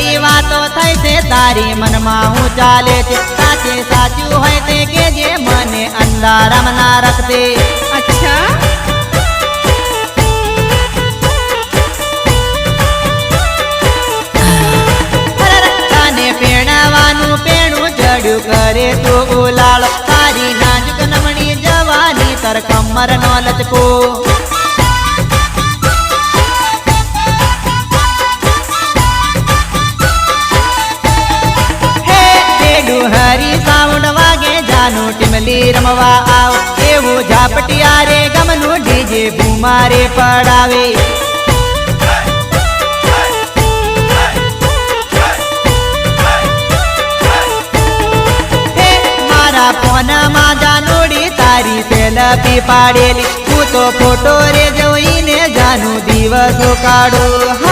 ઘડી વાતો થઈ છે તારી મનમાં હું ચાલે છે સાચે સાચું હોય તે કે જે મને અંધારામાં ના રખતે અચ્છા પેણાવાનું પેણું જડ્યું કરે તો ઉલાળ તારી નાજુક નમણી જવાની તર કમર નો લચકો હે પેડું હરી સાઉન્ડ વાગે જાનું ટીમલી રમવા આવ એવું ઝાપટિયા રે ગમનું ડીજે ભૂમારે પડાવે ફોનમાં જાનુડી તારી સેલ્ફી પાડેલી હું તો ફોટો રે જોઈને જાનું દિવસો કાઢું